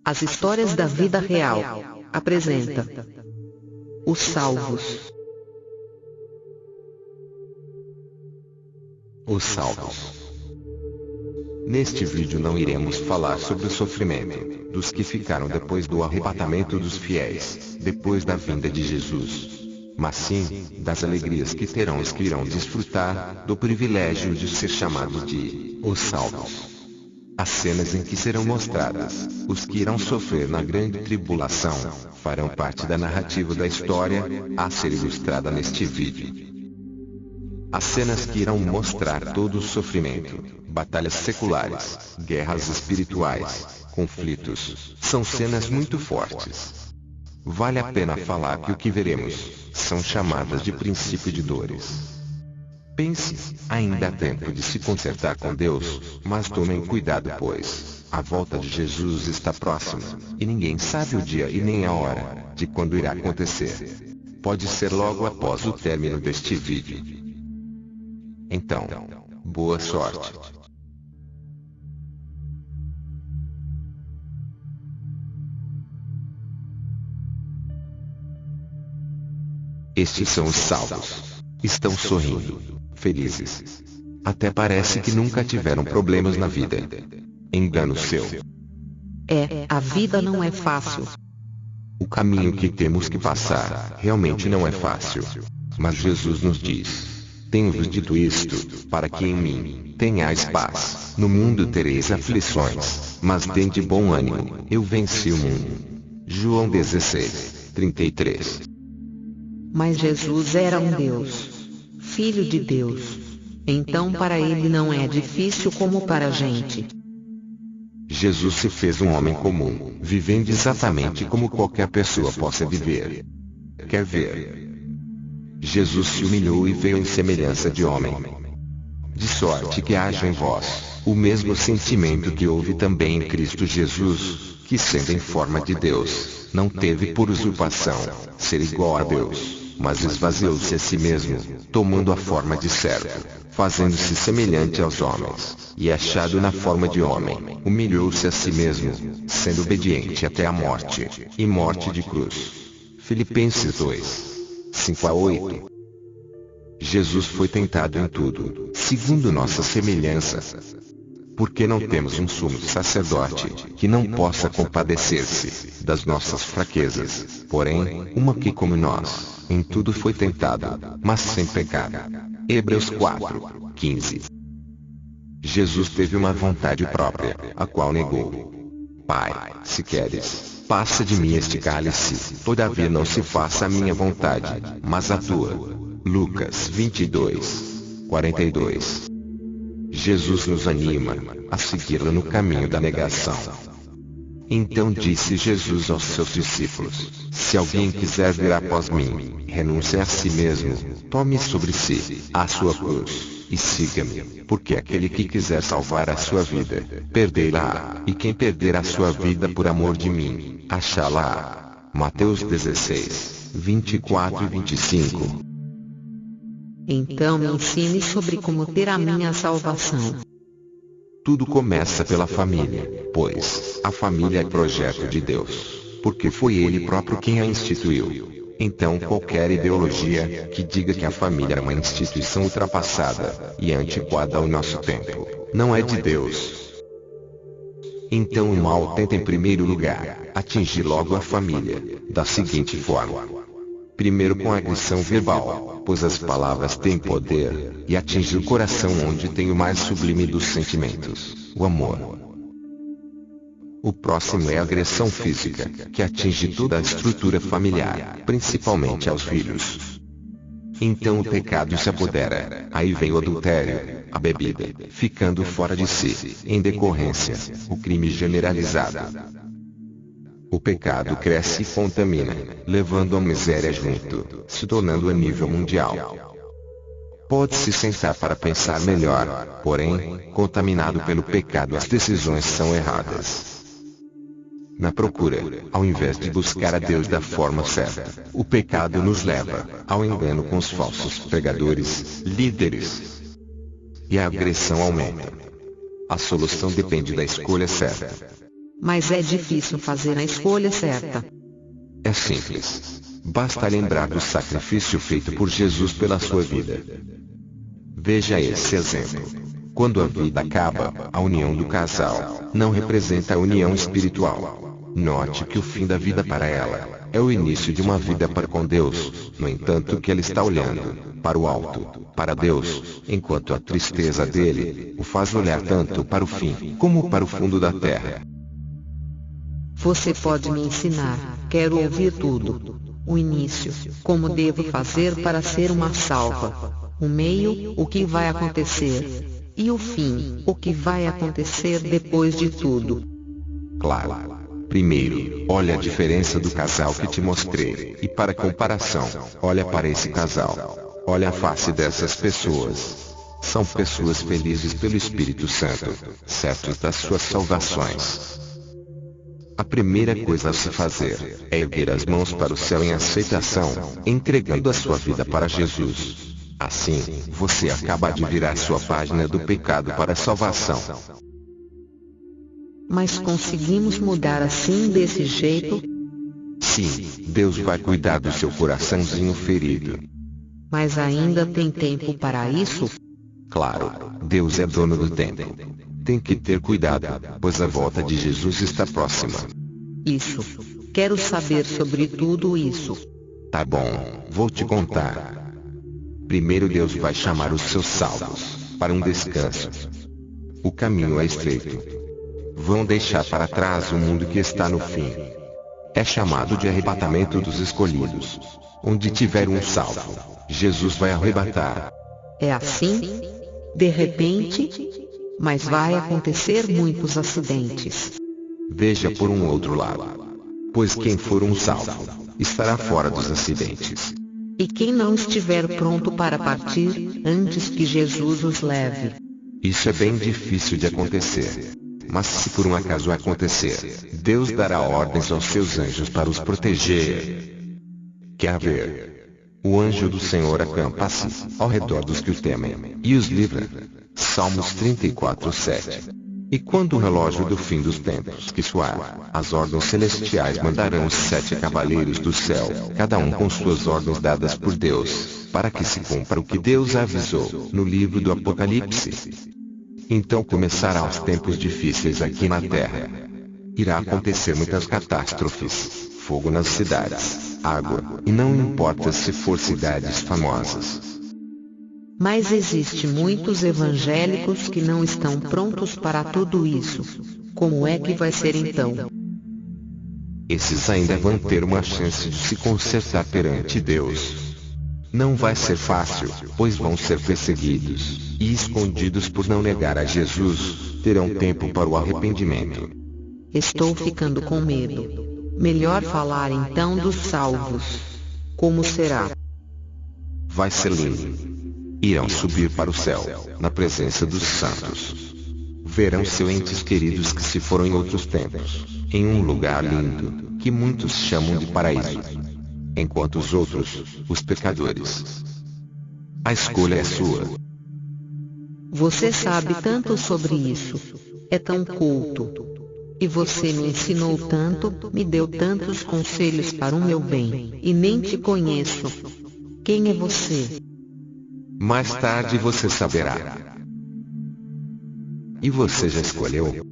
As histórias da vida real. Apresenta Os Salvos. Os Salvos. Neste vídeo não iremos falar sobre o sofrimento dos que ficaram depois do arrebatamento dos fiéis, depois da vinda de Jesus, mas sim das alegrias que terão os que irão desfrutar do privilégio de ser chamados de Os Salvos. As cenas em que serão mostradas os que irão sofrer na grande tribulação farão parte da narrativa da história a ser ilustrada neste vídeo. As cenas que irão mostrar todo o sofrimento, batalhas seculares, guerras espirituais, conflitos, são cenas muito fortes. Vale a pena falar que o que veremos são chamadas de princípio de dores. Pense, ainda há tempo de se consertar com Deus, mas tomem cuidado pois a volta de Jesus está próxima, e ninguém sabe o dia e nem a hora de quando irá acontecer. Pode ser logo após o término deste vídeo. Então, boa sorte. Estes são os salvos. Estão sorrindo, felizes. Até parece que nunca tiveram problemas na vida. Engano seu. A vida não é fácil. O caminho que temos que passar realmente não é fácil. Mas Jesus nos diz: tenho-vos dito isto, para que em mim tenhais paz. No mundo tereis aflições, mas tende bom ânimo, eu venci o mundo. João 16, 33. Mas Jesus era um Deus, Filho de Deus. Então para ele não é difícil como para a gente. Jesus se fez um homem comum, vivendo exatamente como qualquer pessoa possa viver. Quer ver? Jesus se humilhou e veio em semelhança de homem. De sorte que haja em vós o mesmo sentimento que houve também em Cristo Jesus, que sendo em forma de Deus, não teve por usurpação ser igual a Deus, mas esvaziou-se a si mesmo, tomando a forma de servo, fazendo-se semelhante aos homens, e achado na forma de homem, humilhou-se a si mesmo, sendo obediente até a morte, e morte de cruz. Filipenses 2, 5-8. Jesus foi tentado em tudo, segundo nossa semelhança. Porque não temos um sumo sacerdote que não possa compadecer-se das nossas fraquezas, porém, uma que como nós, em tudo foi tentado, mas sem pecado. Hebreus 4, 15. Jesus teve uma vontade própria, a qual negou. Pai, se queres, passa de mim este cálice, todavia não se faça a minha vontade, mas a tua. Lucas 22, 42. Jesus nos anima a segui-lo no caminho da negação. Então disse Jesus aos seus discípulos: se alguém quiser vir após mim, renuncie a si mesmo, tome sobre si a sua cruz, e siga-me, porque aquele que quiser salvar a sua vida, perdê-la, e quem perder a sua vida por amor de mim, achá-la. Mateus 16, 24 e 25. Então me ensine sobre como ter a minha salvação. Tudo começa pela família, pois a família é projeto de Deus, porque foi Ele próprio quem a instituiu. Então qualquer ideologia que diga que a família é uma instituição ultrapassada e antiquada ao nosso tempo, não é de Deus. Então o mal tenta em primeiro lugar atingir logo a família, da seguinte forma. Primeiro com agressão verbal, pois as palavras têm poder, e atingir o coração onde tem o mais sublime dos sentimentos, o amor. O próximo é a agressão física, que atinge toda a estrutura familiar, principalmente aos filhos. Então o pecado se apodera, aí vem o adultério, a bebida, ficando fora de si, em decorrência, o crime generalizado. O pecado cresce e contamina, levando a miséria junto, se tornando a nível mundial. Pode-se sentar para pensar melhor, porém, contaminado pelo pecado as decisões são erradas. Na procura, ao invés de buscar a Deus da forma certa, o pecado nos leva ao engano com os falsos pregadores, líderes. E a agressão aumenta. A solução depende da escolha certa. Mas é difícil fazer a escolha certa. É simples. Basta lembrar do sacrifício feito por Jesus pela sua vida. Veja esse exemplo. Quando a vida acaba, a união do casal não representa a união espiritual. Note que o fim da vida para ela é o início de uma vida para com Deus. No entanto, que ela está olhando para o alto, para Deus, enquanto a tristeza dele o faz olhar tanto para o fim como para o fundo da terra. Você pode me ensinar? Quero ouvir tudo. O início, como devo fazer para ser uma salva? O meio, o que vai acontecer? E o fim, o que vai acontecer depois de tudo? Claro. Primeiro, olha a diferença do casal que te mostrei, e para comparação, olha para esse casal. Olha a face dessas pessoas. São pessoas felizes pelo Espírito Santo, certos das suas salvações. A primeira coisa a se fazer é erguer as mãos para o céu em aceitação, entregando a sua vida para Jesus. Assim, você acaba de virar sua página do pecado para a salvação. Mas conseguimos mudar assim desse jeito? Sim, Deus vai cuidar do seu coraçãozinho ferido. Mas ainda tem tempo para isso? Claro, Deus é dono do tempo. Tem que ter cuidado, pois a volta de Jesus está próxima. Isso. Quero saber sobre tudo isso. Tá bom, vou te contar. Primeiro Deus vai chamar os seus salvos para um descanso. O caminho é estreito. Vão deixar para trás o mundo que está no fim. É chamado de arrebatamento dos escolhidos. Onde tiver um salvo, Jesus vai arrebatar. É assim? De repente? Mas vai acontecer muitos acidentes. Veja por um outro lado. Pois quem for um salvo, estará fora dos acidentes. E quem não estiver pronto para partir, antes que Jesus os leve? Isso é bem difícil de acontecer. Mas se por um acaso acontecer, Deus dará ordens aos seus anjos para os proteger. Quer ver? O anjo do Senhor acampa-se ao redor dos que o temem, e os livra. Salmos 34:7. E quando o relógio do fim dos tempos que soar, as ordens celestiais mandarão os 7 cavaleiros do céu, cada um com suas ordens dadas por Deus, para que se cumpra o que Deus avisou no livro do Apocalipse. Então começará os tempos difíceis aqui na Terra. Irá acontecer muitas catástrofes, fogo nas cidades, água, e não importa se for cidades famosas. Mas existe muitos evangélicos que não estão prontos para tudo isso. Como é que vai ser então? Esses ainda vão ter uma chance de se consertar perante Deus. Não vai ser fácil, pois vão ser perseguidos e escondidos por não negar a Jesus. Terão tempo para o arrependimento. Estou ficando com medo. Melhor falar então dos salvos. Como será? Vai ser lindo. Irão subir para o céu, na presença dos santos. Verão seus entes queridos que se foram em outros tempos, em um lugar lindo, que muitos chamam de paraíso. Enquanto os outros, os pecadores. A escolha é sua. Você sabe tanto sobre isso. É tão culto. E você me ensinou tanto, me deu tantos conselhos para o meu bem, e nem te conheço. Quem é você? Mais tarde você saberá. E você já escolheu?